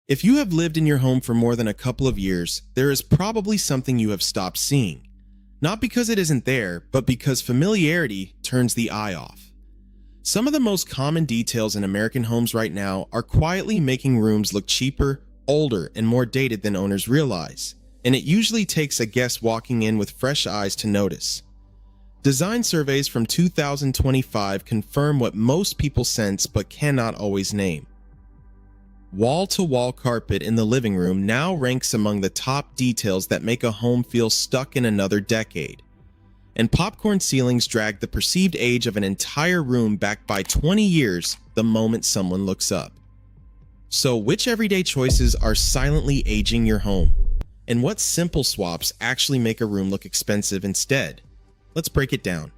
If you have lived in your home for more than a couple of years, there is probably something you have stopped seeing. Not because it isn't there, but because familiarity turns the eye off. Some of the most common details in American homes right now are quietly making rooms look cheaper, older, and more dated than owners realize, and it usually takes a guest walking in with fresh eyes to notice. Design surveys from 2025 confirm what most people sense but cannot always name. Wall-to-wall carpet in the living room now ranks among the top details that make a home feel stuck in another decade. And popcorn ceilings drag the perceived age of an entire room back by 20 years the moment someone looks up. So, which everyday choices are silently aging your home? And what simple swaps actually make a room look expensive instead? Let's break it down.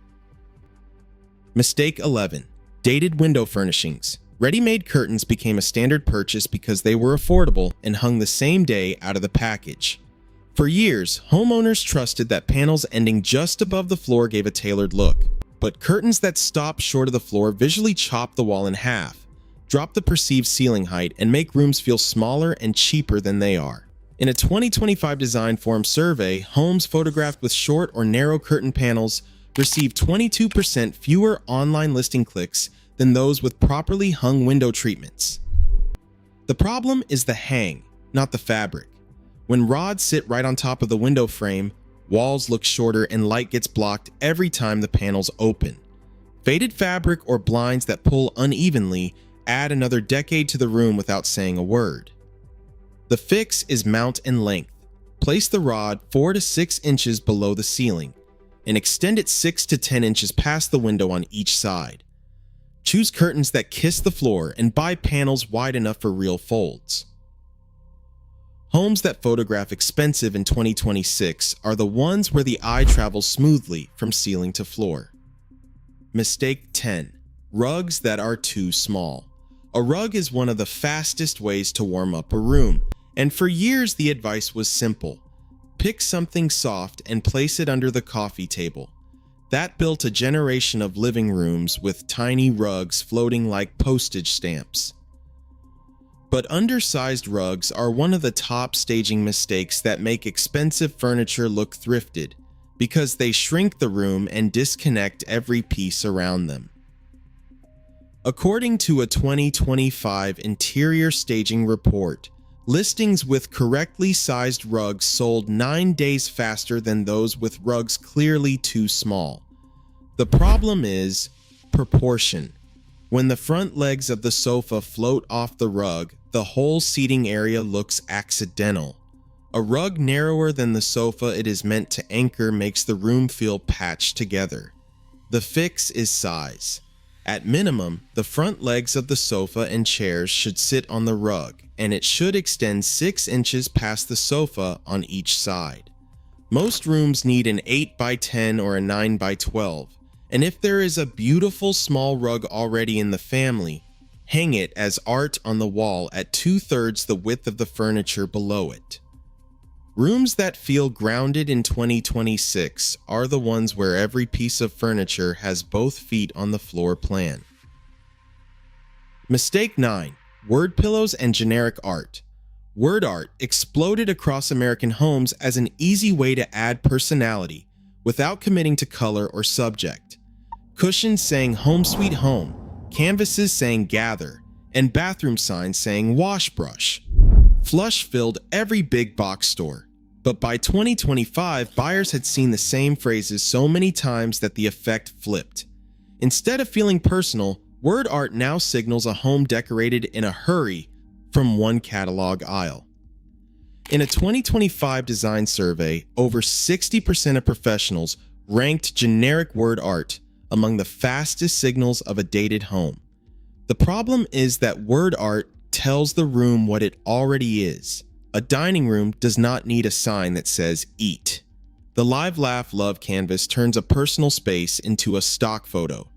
Mistake 11. Dated window furnishings. Ready-made curtains became a standard purchase because they were affordable and hung the same day out of the package. For years, homeowners trusted that panels ending just above the floor gave a tailored look, but curtains that stopped short of the floor visually chop the wall in half, drop the perceived ceiling height, and make rooms feel smaller and cheaper than they are. In a 2025 Design Forum survey, homes photographed with short or narrow curtain panels received 22% fewer online listing clicks than those with properly hung window treatments. The problem is the hang, not the fabric. When rods sit right on top of the window frame, walls look shorter and light gets blocked every time the panels open. Faded fabric or blinds that pull unevenly add another decade to the room without saying a word. The fix is mount and length. Place the rod 4 to 6 inches below the ceiling and extend it 6 to 10 inches past the window on each side. Choose curtains that kiss the floor and buy panels wide enough for real folds. Homes that photograph expensive in 2026 are the ones where the eye travels smoothly from ceiling to floor. Mistake 10. Rugs that are too small. A rug is one of the fastest ways to warm up a room, and for years the advice was simple. Pick something soft and place it under the coffee table. That built a generation of living rooms with tiny rugs floating like postage stamps. But undersized rugs are one of the top staging mistakes that make expensive furniture look thrifted because they shrink the room and disconnect every piece around them. According to a 2025 interior staging report, listings with correctly sized rugs sold 9 days faster than those with rugs clearly too small. The problem is proportion. When the front legs of the sofa float off the rug, the whole seating area looks accidental. A rug narrower than the sofa it is meant to anchor makes the room feel patched together. The fix is size. At minimum, the front legs of the sofa and chairs should sit on the rug, and it should extend 6 inches past the sofa on each side. Most rooms need an 8 by 10 or a 9 by 12. And if there is a beautiful small rug already in the family, hang it as art on the wall at 2/3 the width of the furniture below it. Rooms that feel grounded in 2026 are the ones where every piece of furniture has both feet on the floor plan. Mistake 9. Word pillows and generic art. Word art exploded across American homes as an easy way to add personality without committing to color or subject. Cushions saying "Home Sweet Home," canvases saying "Gather," and bathroom signs saying "Wash Brush." Flush filled every big box store. But by 2025, buyers had seen the same phrases so many times that the effect flipped. Instead of feeling personal, word art now signals a home decorated in a hurry from one catalog aisle. In a 2025 design survey, over 60% of professionals ranked generic word art among the fastest signals of a dated home. The problem is that word art tells the room what it already is. A dining room does not need a sign that says "Eat." The Live Laugh Love canvas turns a personal space into a stock photo.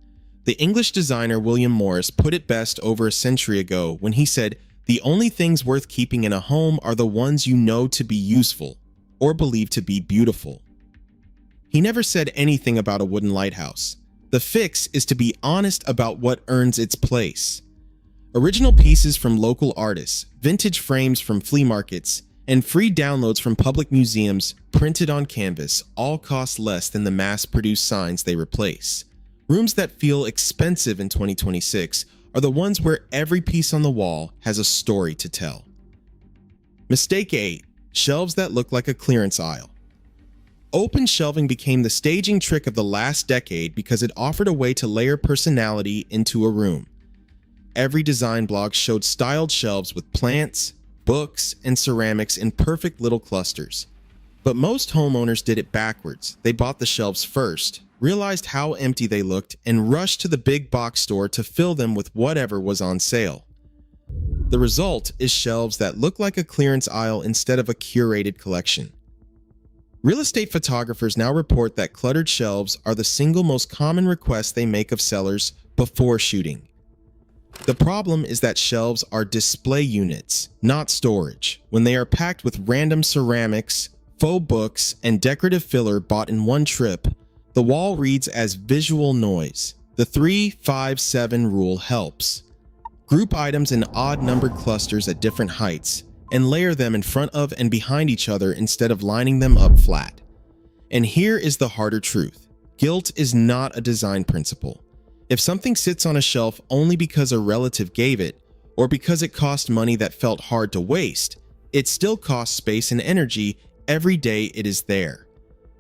The English designer William Morris put it best over a century ago when he said, "The only things worth keeping in a home are the ones you know to be useful or believe to be beautiful." He never said anything about a wooden lighthouse. The fix is to be honest about what earns its place. Original pieces from local artists, vintage frames from flea markets, and free downloads from public museums printed on canvas all cost less than the mass-produced signs they replace. Rooms that feel expensive in 2026 are the ones where every piece on the wall has a story to tell. Mistake 8. Shelves that look like a clearance aisle. Open shelving became the staging trick of the last decade because it offered a way to layer personality into a room. Every design blog showed styled shelves with plants, books, and ceramics in perfect little clusters. But most homeowners did it backwards. They bought the shelves first, realized how empty they looked, and rushed to the big box store to fill them with whatever was on sale. The result is shelves that look like a clearance aisle instead of a curated collection. Real estate photographers now report that cluttered shelves are the single most common request they make of sellers before shooting. The problem is that shelves are display units, not storage. When they are packed with random ceramics, faux books, and decorative filler bought in one trip, the wall reads as visual noise. The 3-5-7 rule helps. Group items in odd-numbered clusters at different heights, and layer them in front of and behind each other instead of lining them up flat. And here is the harder truth. Guilt is not a design principle. If something sits on a shelf only because a relative gave it, or because it cost money that felt hard to waste, it still costs space and energy every day it is there.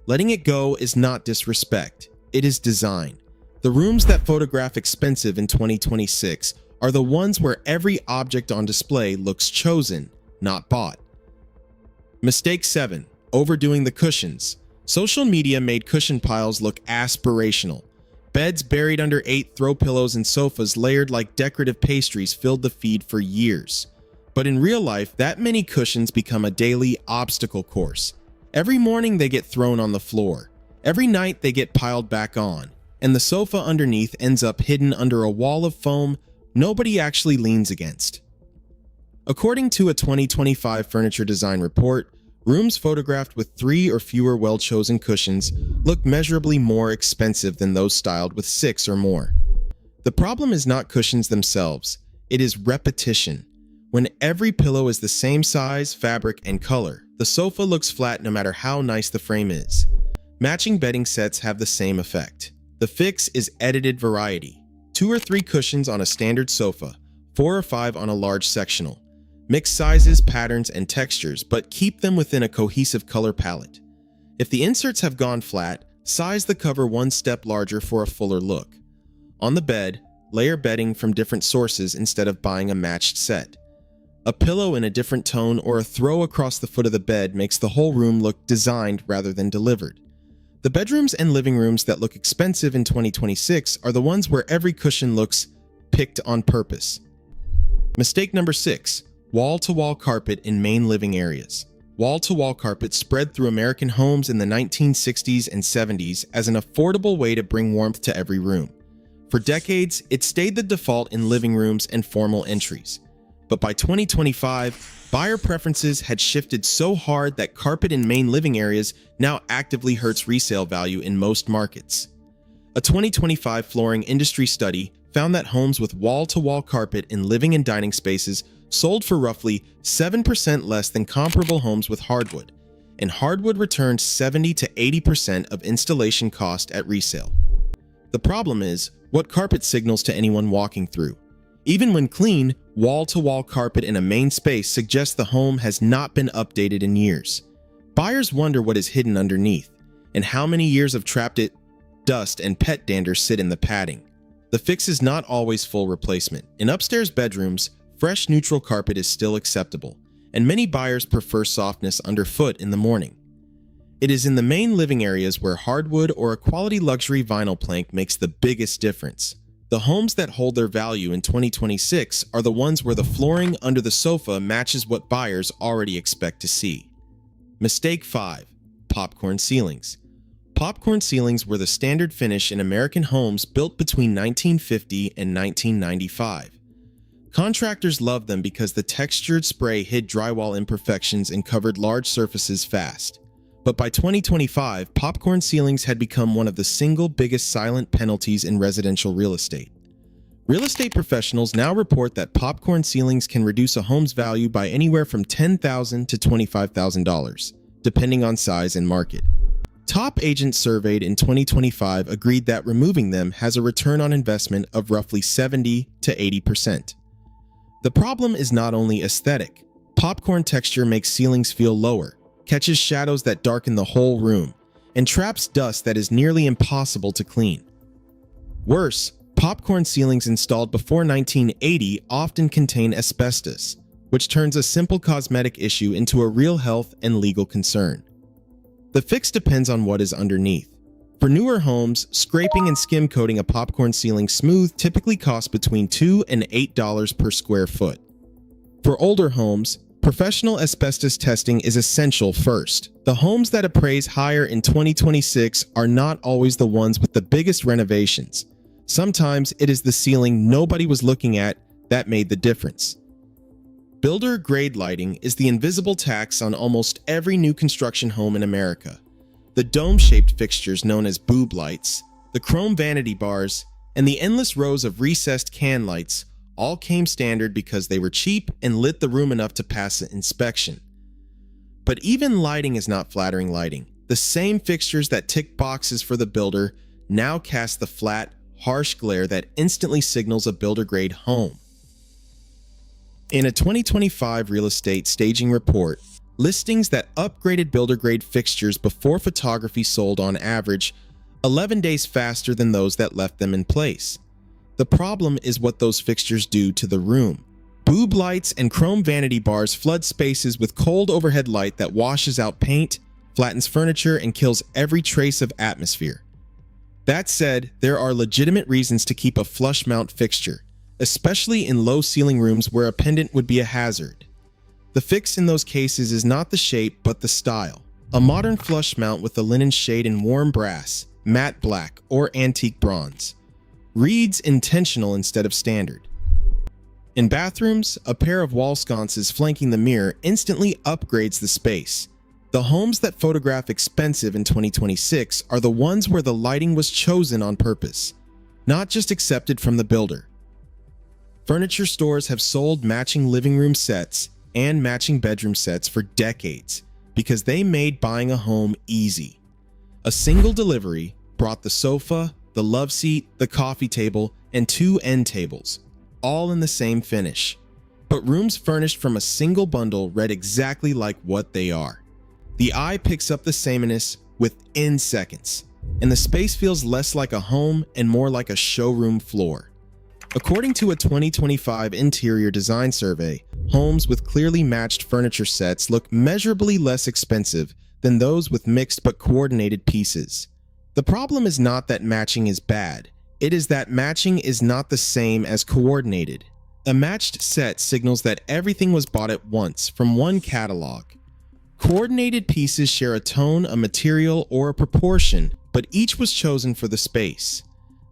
Letting it go is not disrespect, it is design. The rooms that photograph expensive in 2026 are the ones where every object on display looks chosen, not bought. Mistake 7. Overdoing the cushions. Social media made cushion piles look aspirational. Beds buried under 8 throw pillows and sofas layered like decorative pastries filled the feed for years. But in real life, that many cushions become a daily obstacle course. Every morning they get thrown on the floor. Every night they get piled back on. And the sofa underneath ends up hidden under a wall of foam nobody actually leans against. According to a 2025 furniture design report, rooms photographed with 3 or fewer well-chosen cushions look measurably more expensive than those styled with 6 or more. The problem is not cushions themselves, it is repetition. When every pillow is the same size, fabric, and color, the sofa looks flat no matter how nice the frame is. Matching bedding sets have the same effect. The fix is edited variety. 2 or 3 cushions on a standard sofa, 4 or 5 on a large sectional. Mix sizes, patterns, and textures, but keep them within a cohesive color palette. If the inserts have gone flat, size the cover one step larger for a fuller look. On the bed, layer bedding from different sources instead of buying a matched set. A pillow in a different tone or a throw across the foot of the bed makes the whole room look designed rather than delivered. The bedrooms and living rooms that look expensive in 2026 are the ones where every cushion looks picked on purpose. Mistake number 6. Wall-to-wall carpet in main living areas. Wall-to-wall carpet spread through American homes in the 1960s and 70s as an affordable way to bring warmth to every room. For decades, it stayed the default in living rooms and formal entries. But by 2025, buyer preferences had shifted so hard that carpet in main living areas now actively hurts resale value in most markets. A 2025 flooring industry study found that homes with wall-to-wall carpet in living and dining spaces sold for roughly 7% less than comparable homes with hardwood, and hardwood returned 70 to 80% of installation cost at resale. The problem is, what carpet signals to anyone walking through? Even when clean, wall-to-wall carpet in a main space suggests the home has not been updated in years. Buyers wonder what is hidden underneath, and how many years of trapped dust and pet dander sit in the padding. The fix is not always full replacement. In upstairs bedrooms, fresh neutral carpet is still acceptable, and many buyers prefer softness underfoot in the morning. It is in the main living areas where hardwood or a quality luxury vinyl plank makes the biggest difference. The homes that hold their value in 2026 are the ones where the flooring under the sofa matches what buyers already expect to see. Mistake 5. Popcorn ceilings. Popcorn ceilings were the standard finish in American homes built between 1950 and 1995. Contractors loved them because the textured spray hid drywall imperfections and covered large surfaces fast. But by 2025, popcorn ceilings had become one of the single biggest silent penalties in residential real estate. Real estate professionals now report that popcorn ceilings can reduce a home's value by anywhere from $10,000 to $25,000, depending on size and market. Top agents surveyed in 2025 agreed that removing them has a return on investment of roughly 70 to 80%. The problem is not only aesthetic. Popcorn texture makes ceilings feel lower, catches shadows that darken the whole room, and traps dust that is nearly impossible to clean. Worse, popcorn ceilings installed before 1980 often contain asbestos, which turns a simple cosmetic issue into a real health and legal concern. The fix depends on what is underneath. For newer homes, scraping and skim coating a popcorn ceiling smooth typically costs between $2 and $8 per square foot. For older homes, professional asbestos testing is essential first. The homes that appraise higher in 2026 are not always the ones with the biggest renovations. Sometimes it is the ceiling nobody was looking at that made the difference. Builder-grade lighting is the invisible tax on almost every new construction home in America. The dome-shaped fixtures known as boob lights, the chrome vanity bars, and the endless rows of recessed can lights all came standard because they were cheap and lit the room enough to pass an inspection. But even lighting is not flattering lighting. The same fixtures that tick boxes for the builder now cast the flat, harsh glare that instantly signals a builder-grade home. In a 2025 real estate staging report, listings that upgraded builder-grade fixtures before photography sold on average 11 days faster than those that left them in place. The problem is what those fixtures do to the room. Boob lights and chrome vanity bars flood spaces with cold overhead light that washes out paint, flattens furniture, and kills every trace of atmosphere. That said, there are legitimate reasons to keep a flush mount fixture, especially in low ceiling rooms where a pendant would be a hazard. The fix in those cases is not the shape but the style. A modern flush mount with a linen shade in warm brass, matte black, or antique bronze reads intentional instead of standard. In bathrooms, a pair of wall sconces flanking the mirror instantly upgrades the space. The homes that photograph expensive in 2026 are the ones where the lighting was chosen on purpose, not just accepted from the builder. Furniture stores have sold matching living room sets and matching bedroom sets for decades because they made buying a home easy. A single delivery brought the sofa, the love seat, the coffee table, and 2 end tables, all in the same finish. But rooms furnished from a single bundle read exactly like what they are. The eye picks up the sameness within seconds, and the space feels less like a home and more like a showroom floor. According to a 2025 interior design survey, homes with clearly matched furniture sets look measurably less expensive than those with mixed but coordinated pieces. The problem is not that matching is bad, it is that matching is not the same as coordinated. A matched set signals that everything was bought at once from one catalog. Coordinated pieces share a tone, a material, or a proportion, but each was chosen for the space.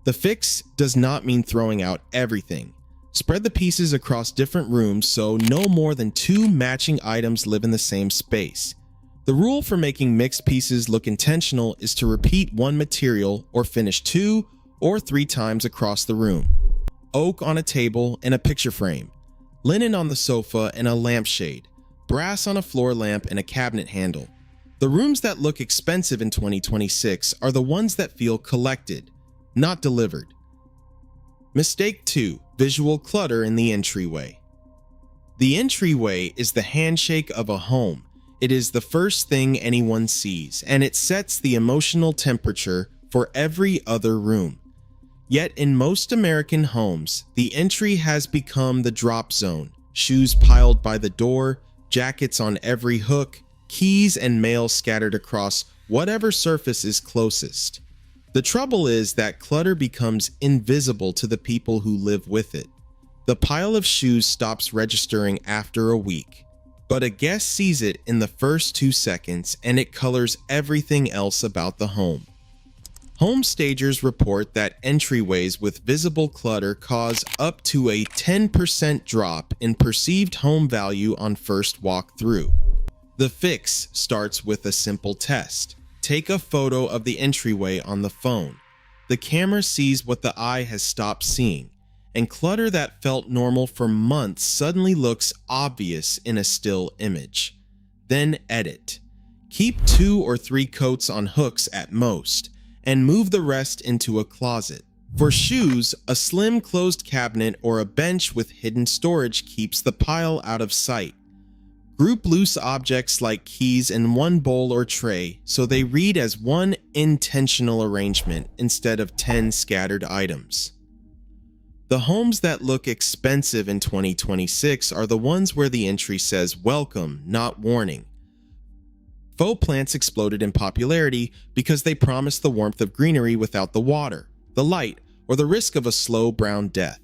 The fix does not mean throwing out everything. Spread the pieces across different rooms so no more than 2 matching items live in the same space. The rule for making mixed pieces look intentional is to repeat one material or finish 2 or 3 times across the room. Oak on a table and a picture frame, linen on the sofa and a lampshade, brass on a floor lamp and a cabinet handle. The rooms that look expensive in 2026 are the ones that feel collected, not delivered. Mistake 2. Visual clutter in the entryway. The entryway is the handshake of a home. It is the first thing anyone sees, and it sets the emotional temperature for every other room. Yet in most American homes, the entry has become the drop zone. Shoes piled by the door, jackets on every hook, keys and mail scattered across whatever surface is closest. The trouble is that clutter becomes invisible to the people who live with it. The pile of shoes stops registering after a week, but a guest sees it in the first 2 seconds and it colors everything else about the home. Home stagers report that entryways with visible clutter cause up to a 10% drop in perceived home value on first walkthrough. The fix starts with a simple test. Take a photo of the entryway on the phone. The camera sees what the eye has stopped seeing, and clutter that felt normal for months suddenly looks obvious in a still image. Then edit. Keep 2 or 3 coats on hooks at most, and move the rest into a closet. For shoes, a slim closed cabinet or a bench with hidden storage keeps the pile out of sight. Group loose objects like keys in one bowl or tray so they read as one intentional arrangement instead of 10 scattered items. The homes that look expensive in 2026 are the ones where the entry says welcome, not warning. Faux plants exploded in popularity because they promised the warmth of greenery without the water, the light, or the risk of a slow brown death.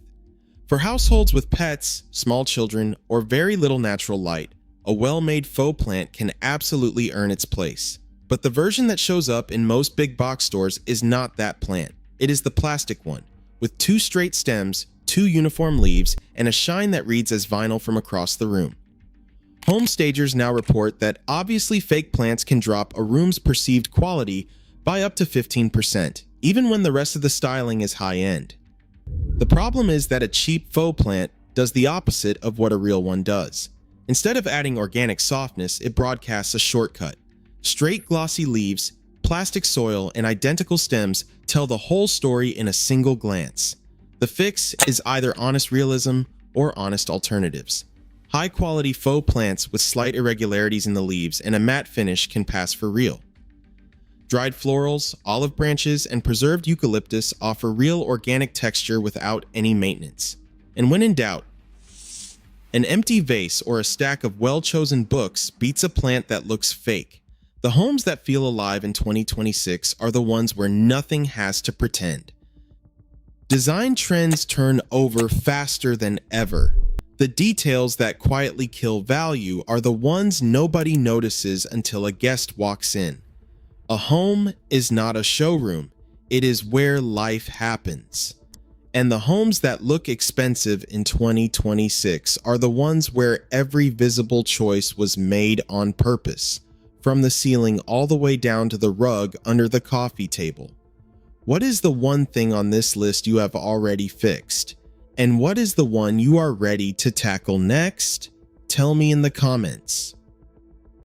For households with pets, small children, or very little natural light, a well-made faux plant can absolutely earn its place. But the version that shows up in most big box stores is not that plant. It is the plastic one, with 2 straight stems, 2 uniform leaves, and a shine that reads as vinyl from across the room. Home stagers now report that obviously fake plants can drop a room's perceived quality by up to 15%, even when the rest of the styling is high-end. The problem is that a cheap faux plant does the opposite of what a real one does. Instead of adding organic softness, it broadcasts a shortcut. Straight glossy leaves, plastic soil, and identical stems tell the whole story in a single glance. The fix is either honest realism or honest alternatives. High-quality faux plants with slight irregularities in the leaves and a matte finish can pass for real. Dried florals, olive branches, and preserved eucalyptus offer real organic texture without any maintenance. And when in doubt, an empty vase or a stack of well-chosen books beats a plant that looks fake. The homes that feel alive in 2026 are the ones where nothing has to pretend. Design trends turn over faster than ever. The details that quietly kill value are the ones nobody notices until a guest walks in. A home is not a showroom, it is where life happens. And the homes that look expensive in 2026 are the ones where every visible choice was made on purpose, from the ceiling all the way down to the rug under the coffee table. What is the one thing on this list you have already fixed? And what is the one you are ready to tackle next? Tell me in the comments.